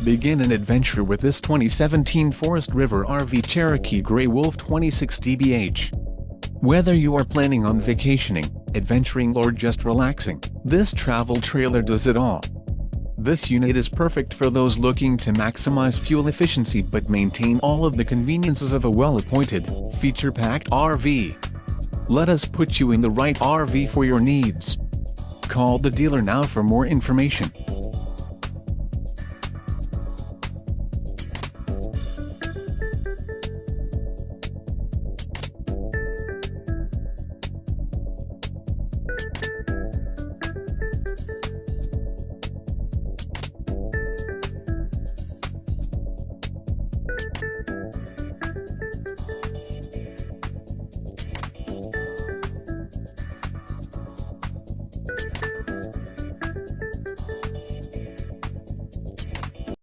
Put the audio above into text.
Begin an adventure with this 2017 Forest River RV Cherokee Grey Wolf 26 dbh. Whether you are planning on vacationing, adventuring or just relaxing, this travel trailer does it all. This unit is perfect for those looking to maximize fuel efficiency but maintain all of the conveniences of a well-appointed, feature-packed RV. Let us put you in the right RV for your needs. Call the dealer now for more information.